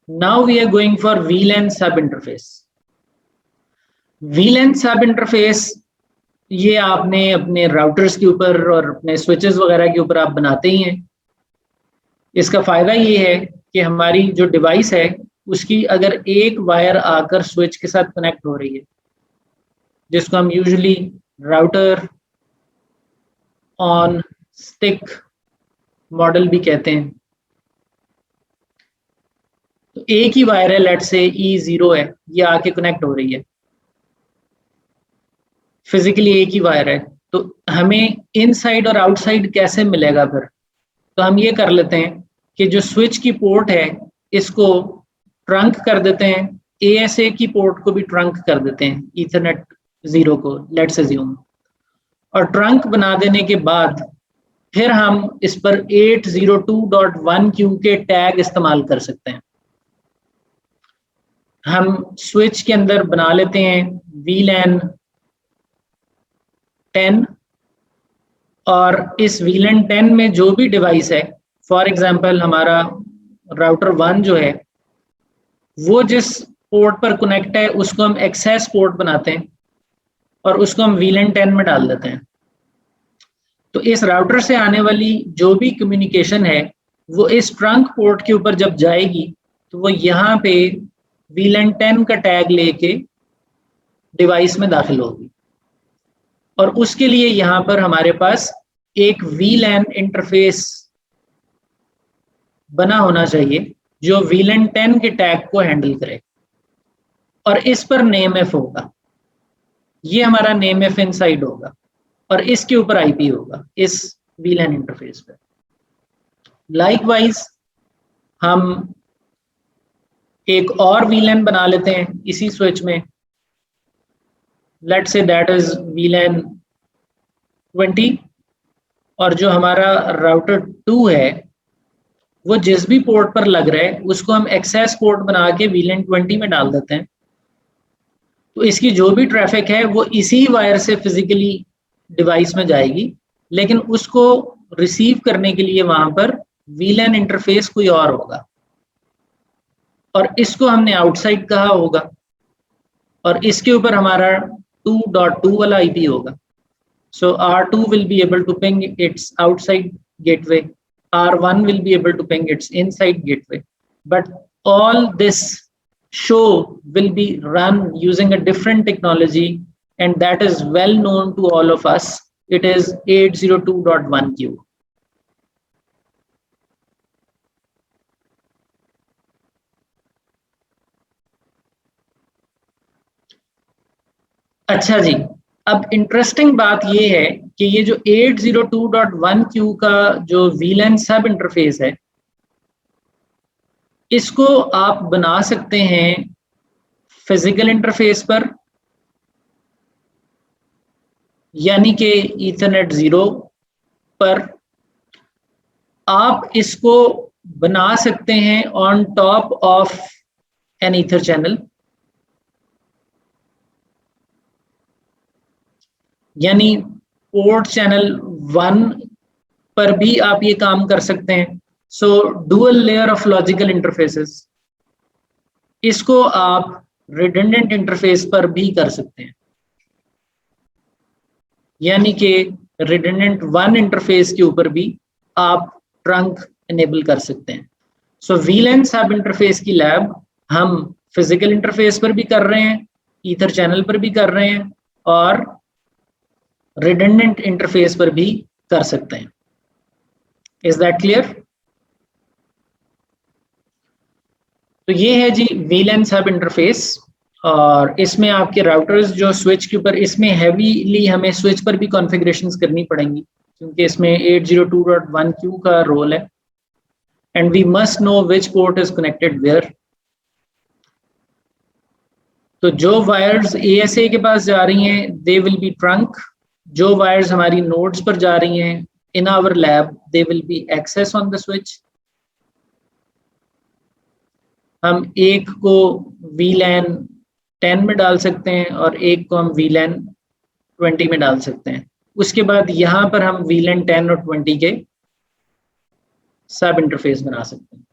Now we are going for VLAN sub interface. VLAN sub interface ये आपने अपने routers के ऊपर और अपने स्विचेस वगैरह के ऊपर आप बनाते ही हैं। इसका फायदा ये है कि हमारी जो डिवाइस है उसकी अगर एक वायर आकर स्विच के साथ कनेक्ट हो रही है, जिसको हम usually router on stick model भी कहते हैं, तो एक ही वायर है, लेट से E0 है, ये आके कनेक्ट हो रही है, फिजिकली एक ही वायर है। तो हमें इनसाइड और आउटसाइड कैसे मिलेगा फिर? तो हम ये कर लेते हैं कि जो स्विच की पोर्ट है इसको ट्रंक कर देते हैं, ASA की पोर्ट को भी ट्रंक कर देते हैं, ईथरनेट 0 को लेट्स अज्यूम, और ट्रंक बना देने के बाद फिर हम इस पर 802.1q के टैग इस्तेमाल कर सकते हैं। हम स्विच के अंदर बना लेते हैं VLAN 10, और इस VLAN 10 में जो भी डिवाइस है, फॉर एग्जांपल हमारा राउटर 1 जो है वो जिस पोर्ट पर कनेक्ट है उसको हम एक्सेस पोर्ट बनाते हैं और उसको हम VLAN 10 में डाल देते हैं। तो इस राउटर से आने वाली जो भी कम्युनिकेशन है वो इस ट्रंक पोर्ट के ऊपर जब जाएगी तो वो यहाँ पे VLAN 10 का टैग लेके डिवाइस में दाखिल होगी, और उसके लिए यहाँ पर हमारे पास एक VLAN इंटरफेस बना होना चाहिए जो VLAN 10 के टैग को हैंडल करे, और इस पर नेम एफ होगा, ये हमारा नेम एफ इनसाइड होगा, और इसके ऊपर IP होगा इस VLAN इंटरफेस पे। लाइकवाइज हम एक और VLAN बना लेते हैं इसी स्विच में, let's say that is VLAN 20, और जो हमारा राउटर 2 है वो जिस भी पोर्ट पर लग रहा है उसको हम एक्सेस पोर्ट बना के VLAN 20 में डाल देते हैं। तो इसकी जो भी ट्रैफिक है वो इसी वायर से फिजिकली डिवाइस में जाएगी, लेकिन उसको रिसीव करने के लिए वहां पर VLAN इंटरफेस कोई और होगा, और इसको हमने आउटसाइड कहा होगा, और इसके ऊपर हमारा 2.2 वाला IP होगा। So R2 will be able to ping its outside gateway, R1 will be able to ping its inside gateway, but all this show will be run using a different technology, and that is well known to all of us. It is 802.1q. अच्छा जी, अब interesting बात ये है कि ये जो 802.1q का जो VLAN सब इंटरफेस है इसको आप बना सकते हैं फिजिकल इंटरफेस पर, यानी कि ईथरनेट 0 पर। आप इसको बना सकते हैं on top of an ether channel, यानी पोर्ट चैनल 1 पर भी आप ये काम कर सकते हैं। So dual layer of logical interfaces, इसको आप रिडंडेंट इंटरफेस पर भी कर सकते हैं, यानी कि रिडंडेंट 1 इंटरफेस के ऊपर भी आप ट्रंक इनेबल कर सकते हैं। सो VLAN सब इंटरफेस की लैब हम फिजिकल इंटरफेस पर भी कर रहे हैं, ईथर चैनल पर भी कर रहे हैं, और रिडंडेंट इंटरफेस पर भी कर सकते हैं। Is that clear? तो ये है जी VLAN सब इंटरफेस, और इसमें आपके राउटर्स जो स्विच के ऊपर, इसमें हैवीली हमें स्विच पर भी कॉन्फ़िगरेशंस करनी पड़ेंगी क्योंकि इसमें 802.1q का रोल है, and we must know which port is connected where. तो जो वायर्स ASA के पास जा रही हैं दे विल बी ट्रंक, जो वायर्स हमारी नोड्स पर जा रही हैं in our lab they will be access on the switch. हम एक को VLAN 10 में डाल सकते हैं और एक को हम VLAN 20 में डाल सकते हैं। उसके बाद यहाँ पर हम VLAN 10 और 20 के सब इंटरफेस बना सकते हैं।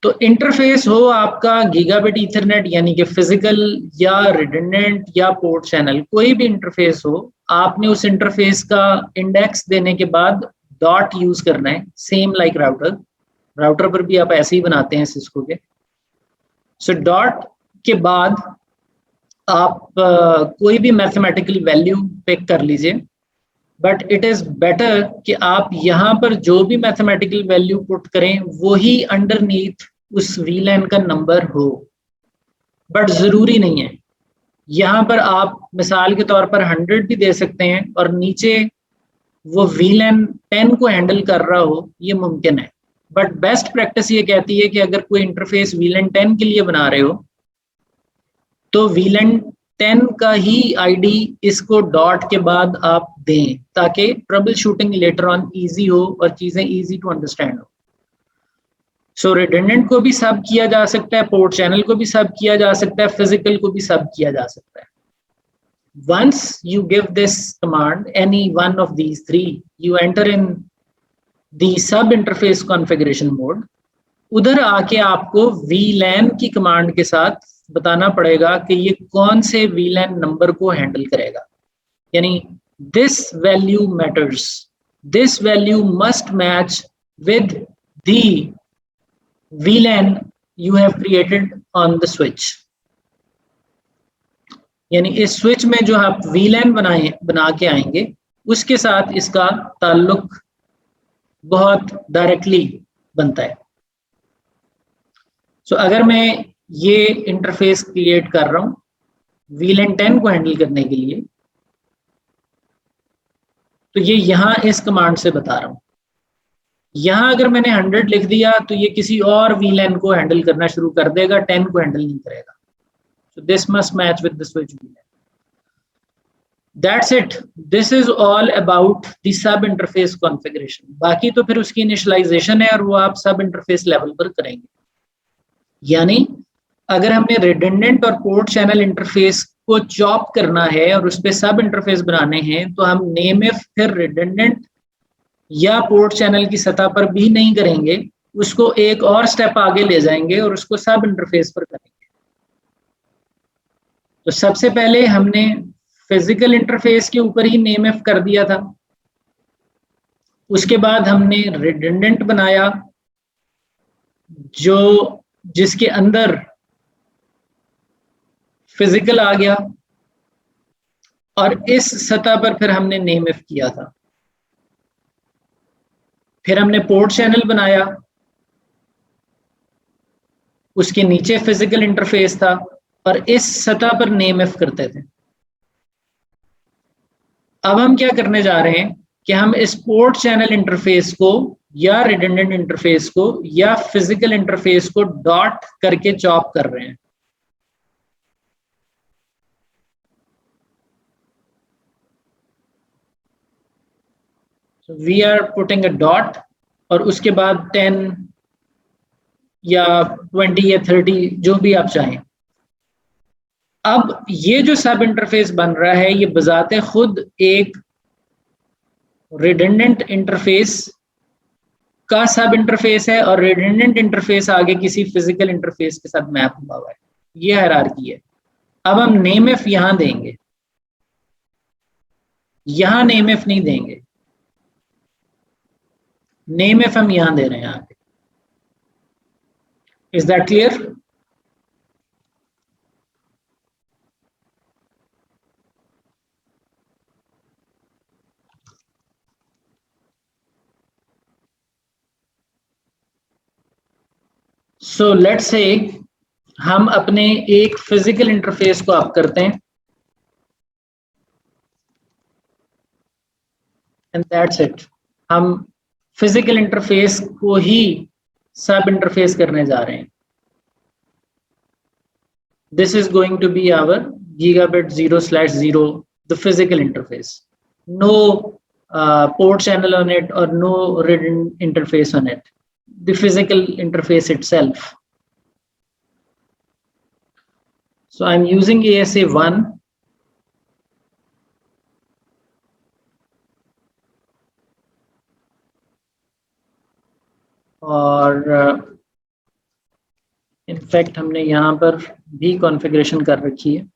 तो इंटरफेस हो आपका गीगाबिट ईथरनेट यानी कि फिजिकल या रिडंडेंट या पोर्ट चैनल, कोई भी इंटरफेस हो, आपने उस इंटरफेस का इंडेक्स देने के बाद डॉट यूज करना है, सेम लाइक राउटर। राउटर पर भी आप ऐसे ही बनाते हैं सिस्को के। सो डॉट के बाद आप कोई भी मैथमेटिकल वैल्यू पिक कर लीजिए, बट इट इज बेटर कि आप यहाँ पर जो भी मैथमेटिकल वैल्यू पुट करें वो ही अंडरनीथ उस वीलैन का नंबर हो, बट जरूरी नहीं है। यहाँ पर आप मिसाल के तौर पर 100 भी दे सकते हैं और नीचे वो वीलैन 10 को हैंडल कर रहा हो, ये मुमकिन है। बट बेस्ट प्रैक्टिस ये कहती है कि अगर कोई इंटरफेस वीलैन 10 के लिए बना रहे हो तो वीलैन 10 का ही आईडी इसको डॉट के बाद आप दें, ताकि trouble shooting later on easy हो और चीजें इजी टू अंडरस्टैंड हो। सो रिडंडेंट को भी सब किया जा सकता है, पोर्ट चैनल को भी सब किया जा सकता है, फिजिकल को भी सब किया जा सकता है। Once you give this command, any one of these three, you enter in the sub interface configuration mode. उधर आके आपको VLAN की कमांड के साथ बताना पड़ेगा कि ये कौन से VLAN नंबर को हैंडल करेगा, यानी this value matters, this value must match with the VLAN you have created on the switch। यानी इस स्विच में जो आप VLAN बना के आएंगे उसके साथ इसका ताल्लुक बहुत डायरेक्टली बनता है। सो अगर मैं ये इंटरफेस क्रिएट कर रहा हूं VLAN 10 को हैंडल करने के लिए, तो ये यहां इस कमांड से बता रहा हूं। यहां अगर मैंने 100 लिख दिया तो ये किसी और VLAN को हैंडल करना शुरू कर देगा, 10 को हैंडल नहीं करेगा। So this must match with the switch VLAN. That's it. This is all about the sub interface configuration. बाकी तो फिर उसकी इनिशियलाइजेशन है और वो आप सब इंटरफेस लेवल पर करेंगे। यानी अगर हमने रिडंडेंट और पोर्ट चैनल इंटरफेस को चॉप करना है और उस पर सब इंटरफेस बनाने हैं तो हम नेम इफ फिर रिडंडेंट या पोर्ट चैनल की सतह पर भी नहीं करेंगे, उसको एक और स्टेप आगे ले जाएंगे और उसको सब इंटरफेस पर करेंगे। तो सबसे पहले हमने फिजिकल इंटरफेस के ऊपर ही नेम इफ कर दिया था, उसके बाद हमने रिडंडेंट बनाया जिसके अंदर फिजिकल आ गया, और इस सतह पर फिर हमने नेम इफ किया था। फिर हमने पोर्ट चैनल बनाया, उसके नीचे फिजिकल इंटरफेस था और इस सतह पर नेम इफ करते थे। अब हम क्या करने जा रहे हैं कि हम इस पोर्ट चैनल इंटरफेस को या रिडंडेंट इंटरफेस को या फिजिकल इंटरफेस को डॉट करके चॉप कर रहे हैं। We are putting a dot और उसके बाद 10 या 20 या 30 जो भी आप चाहें। अब ये जो सब इंटरफेस बन रहा है ये बजाते खुद एक रिडंडेंट इंटरफेस का सब इंटरफेस है और रिडंडेंट इंटरफेस आगे किसी फिजिकल इंटरफेस के साथ मैप हुआ हुआ है। ये हायरार्की है। अब हम नेम इफ यहां देंगे, यहां नेम इफ नहीं देंगे, नेम इफ हम यहां दे रहे हैं आगे। Is that clear? So let's say हम अपने एक फिजिकल इंटरफेस को अप करते हैं एंड दैट्स इट। हम फिजिकल इंटरफेस को ही सब इंटरफेस करने जा रहे हैं। This is going to be our gigabit 0/0, the physical interface. No port channel on it or no redundant interface on it. The physical interface itself. So I'm using ASA1. और in fact हमने यहाँ पर भी configuration कर रखी है।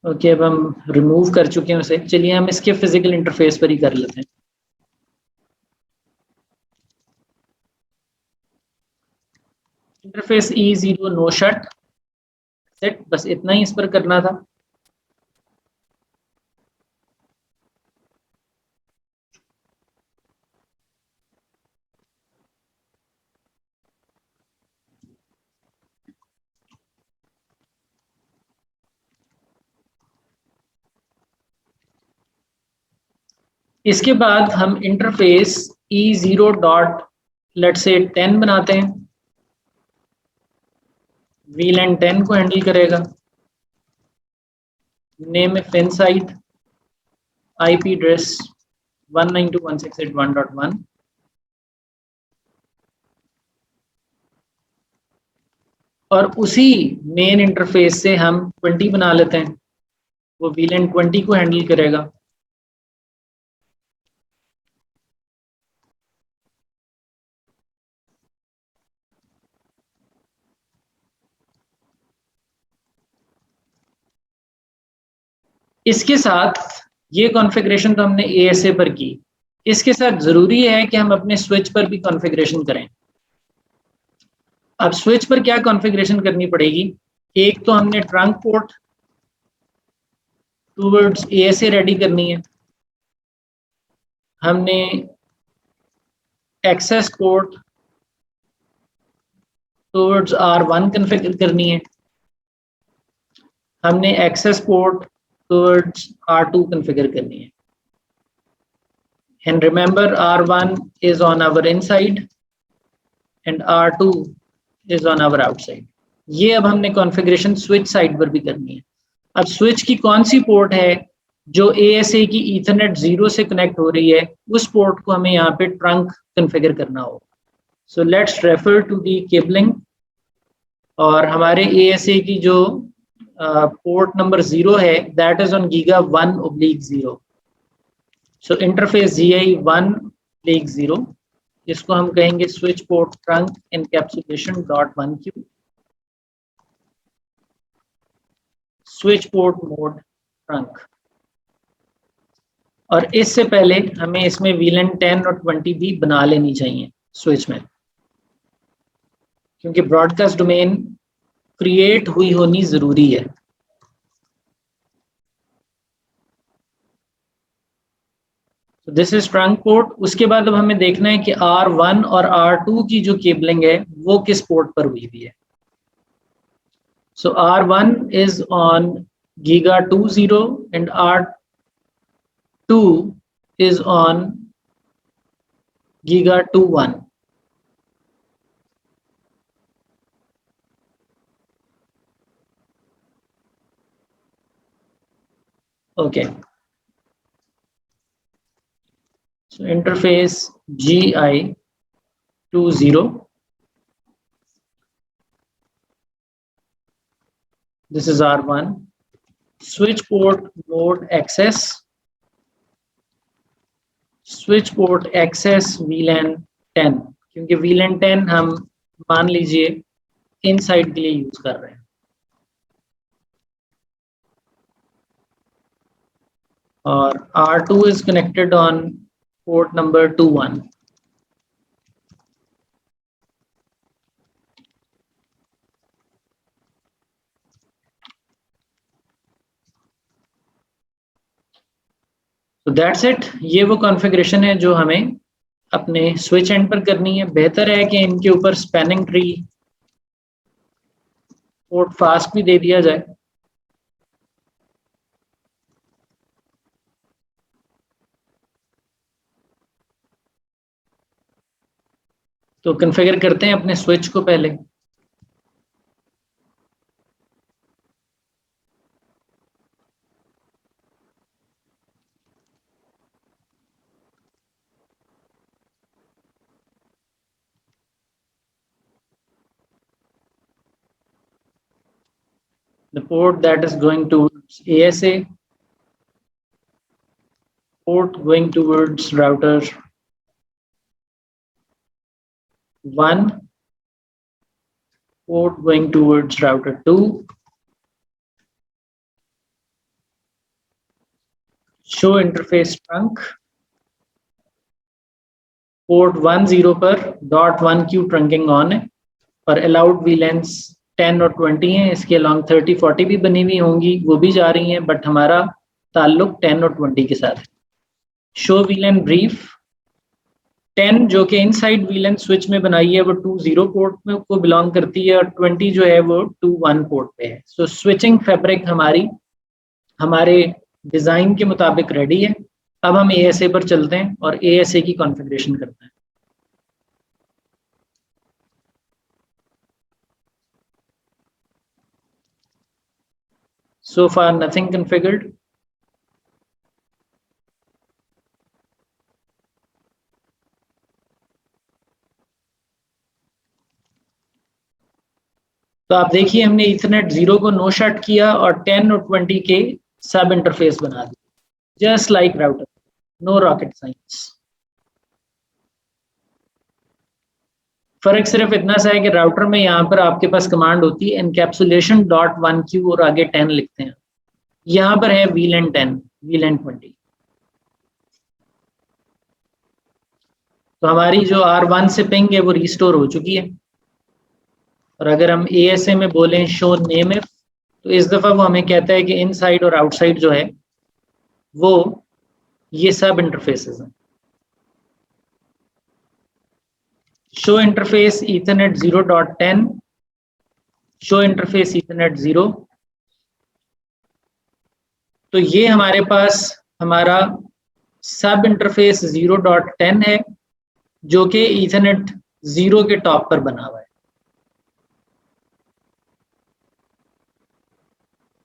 Okay, अब हम रिमूव कर चुके हैं उसे। चलिए हम इसके फिजिकल इंटरफेस पर ही कर लेते हैं। Interface E0 no shut set, बस इतना ही इस पर करना था। इसके बाद हम इंटरफेस E0 डॉट लेट से 10 बनाते हैं। VLAN 10 को हैंडल करेगा। नेम है फिन साइट, IP एड्रेस 192.168.1.1। और उसी मेन इंटरफेस से हम 20 बना लेते हैं, वो VLAN 20 को हैंडल करेगा। इसके साथ ये कॉन्फ़िगरेशन तो हमने ASA पर की, इसके साथ ज़रूरी है कि हम अपने स्विच पर भी कॉन्फ़िगरेशन करें। अब स्विच पर क्या कॉन्फ़िगरेशन करनी पड़ेगी? एक तो हमने trunk port towards ASA ready करनी है, हमने access port towards R1 configure करनी है, हमने access port towards R2 configure करनी है। And remember, R1 is on our inside and R2 is on our outside. ये अब हमने कॉन्फ़िगरेशन स्विच साइड पर भी करनी है। अब स्विच की कौन सी पोर्ट है जो ASA की ईथरनेट 0 से कनेक्ट हो रही है, उस पोर्ट को हमें यहाँ पे ट्रंक कॉन्फ़िगर करना होगा। So let's refer to the cabling, और हमारे ASA की जो पोर्ट नंबर 0 है that is on giga 1/0। So interface GI1/0, इसको हम कहेंगे switch port trunk encapsulation dot 1Q switch port mode trunk. और इससे पहले हमें इसमें VLAN 10 और 20 भी बना लेनी चाहिए स्विच में, क्योंकि ब्रॉडकास्ट डोमेन क्रिएट हुई होनी जरूरी है। This is trunk port. उसके बाद अब हमें देखना है कि R1 और R2 की जो केबलिंग है वो किस पोर्ट पर हुई हुई है। सो R1 is on giga 20 and R2 is on Giga 21. Okay. So interface GI20. This is R1. Switch port mode access. Switch port access VLAN 10, क्योंकि VLAN 10 हम मान लीजिए इनसाइड के लिए यूज कर रहे हैं। और R2 is connected on port number 21. तो दैट्स इट। ये वो कॉन्फ़िगरेशन है जो हमें अपने स्विच एंड पर करनी है। बेहतर है कि इनके ऊपर स्पैनिंग ट्री पोर्ट फास्ट भी दे दिया जाए। तो कॉन्फ़िगर करते हैं अपने स्विच को पहले। the port that is going towards ASA, port going towards router 1, port going towards router 2, show interface trunk, port 10 पर .1Q ट्रंकिंग ऑन है और अलाउड VLANs 10 और 20 हैं, इसके अलॉन्ग 30 40 भी बनी हुई होंगी, वो भी जा रही हैं, बट हमारा ताल्लुक 10 और 20 के साथ है। शो VLAN ब्रीफ, 10 जो कि इनसाइड VLAN स्विच में बनाई है वो 20 पोर्ट में को बिलोंग करती है और 20 जो है वो 21 पोर्ट पे है। सो स्विचिंग फैब्रिक हमारी हमारे डिजाइन के मुताबिक रेडी है। अब हम ASA पर चलते हैं और ASA की कॉन्फ़िगरेशन करते हैं। So far nothing configured. तो आप देखिए हमने Ethernet 0 को नो शट किया और 10 और 20 के सब इंटरफेस बना दिए, just like router, no rocket science. फर्क सिर्फ इतना सा है कि राउटर में यहाँ पर आपके पास कमांड होती है एनकैप्सुलेशन .1Q और आगे 10 लिखते हैं, यहाँ पर है VLAN 10 VLAN 20। तो हमारी जो R1 से पिंग है वो रिस्टोर हो चुकी है और अगर हम ASA में बोलें शो नेम इफ, तो इस दफा वो हमें कहता है कि इनसाइड और आउटसाइड जो है वो ये सब इंटरफेसेस हैं। Show interface Ethernet 0.10, show interface Ethernet 0। तो ये हमारे पास हमारा सब इंटरफेस 0.10 है जो कि ईथरनेट 0 के टॉप पर बना हुआ है,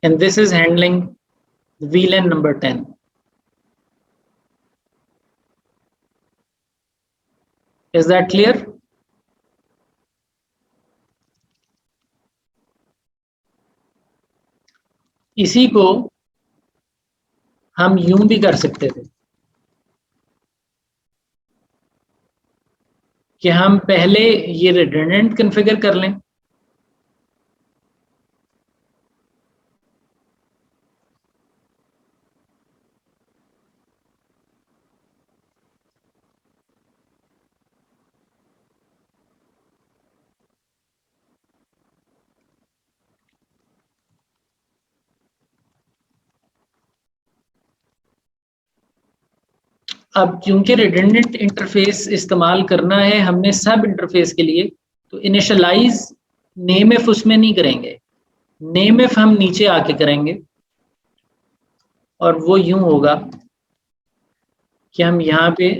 and this is handling VLAN number 10. Is that clear? इसी को हम यूं भी कर सकते थे कि हम पहले ये रिडंडेंट कॉन्फ़िगर कर लें, अब क्योंकि रिडंडेंट इंटरफेस इस्तेमाल करना है हमने सब इंटरफेस के लिए, तो इनिशियलाइज नेम इफ उसमें नहीं करेंगे, नेम इफ हम नीचे आके करेंगे और वो यूं होगा कि हम यहाँ पे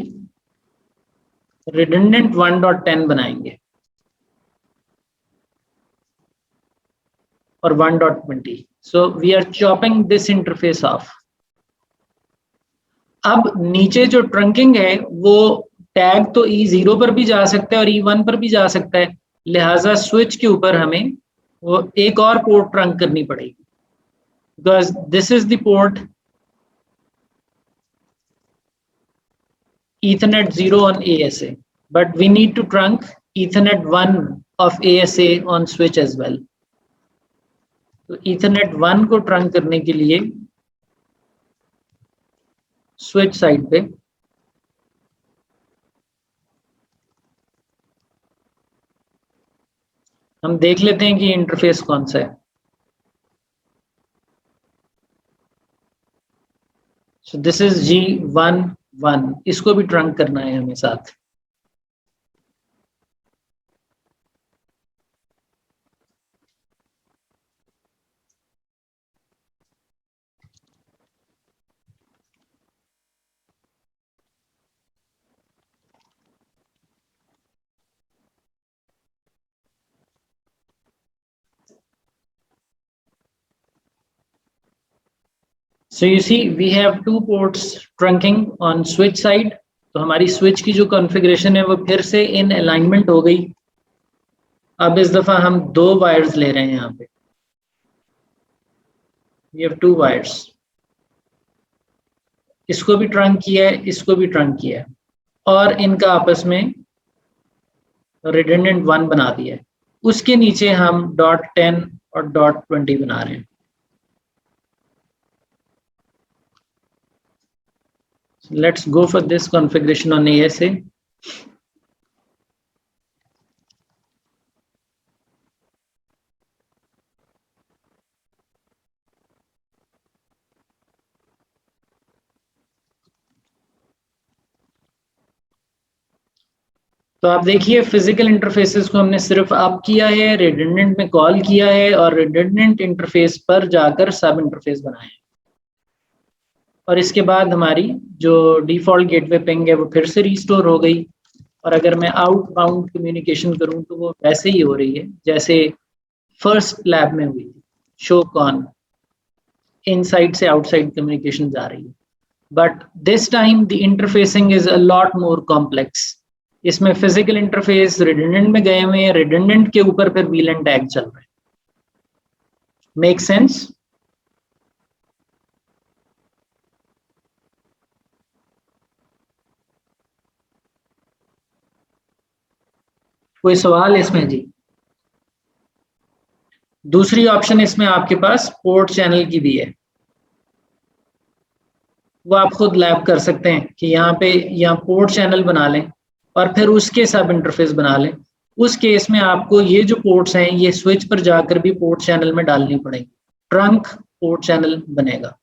रिडंडेंट 1.10 बनाएंगे और 1.20। So we are chopping this interface off. अब नीचे जो ट्रंकिंग है वो टैग तो E0 पर भी जा सकता है और E1 पर भी जा सकता है, लिहाजा स्विच के ऊपर हमें वो एक और पोर्ट ट्रंक करनी पड़ेगी, because this is the port Ethernet 0 on ASA, but we need to trunk Ethernet 1 of ASA on switch as well. तो Ethernet 1 को ट्रंक करने के लिए स्विच साइड पे हम देख लेते हैं कि इंटरफेस कौन सा है। सो दिस इज G11, इसको भी ट्रंक करना है हमें साथ। So you see we have 2 ports trunking on switch side। तो हमारी स्विच की जो कॉन्फ़िगरेशन है वो फिर से इन अलाइनमेंट हो गई। अब इस दफा हम 2 वायर्स ले रहे हैं यहाँ पे, वी हैव 2 वायर्स, इसको भी ट्रंक किया है, इसको भी ट्रंक किया है, और इनका आपस में रिडंडेंट 1 बना दिया है। उसके नीचे हम .10 और .20 बना रहे हैं। Let's go for this configuration on ASA. तो आप देखिए फिजिकल इंटरफेसेस को हमने सिर्फ अप किया है, रिडंडेंट में कॉल किया है और रिडंडेंट इंटरफेस पर जाकर सब इंटरफेस बनाए हैं। और इसके बाद हमारी जो डिफॉल्ट गेटवे पिंग है वो फिर से रिस्टोर हो गई। और अगर मैं आउटबाउंड कम्युनिकेशन करूं तो वो वैसे ही हो रही है जैसे फर्स्ट लैब में हुई थी, शो कॉन, इनसाइड से आउटसाइड कम्युनिकेशन जा रही है। But this time the interfacing is a lot more complex. इसमें फिजिकल इंटरफेस रिडंडेंट में गए हुए हैं, रिडंडेंट के ऊपर फिर VLAN टैग चल रहे हैं। Make sense? कोई सवाल इसमें जी? दूसरी ऑप्शन इसमें आपके पास पोर्ट चैनल की भी है, वो आप खुद लैब कर सकते हैं कि यहाँ पोर्ट चैनल बना लें और फिर उसके सब इंटरफेस बना लें। उस केस में आपको ये जो पोर्ट्स हैं ये स्विच पर जाकर भी पोर्ट चैनल में डालनी पड़ेगी, ट्रंक पोर्ट चैनल बनेगा।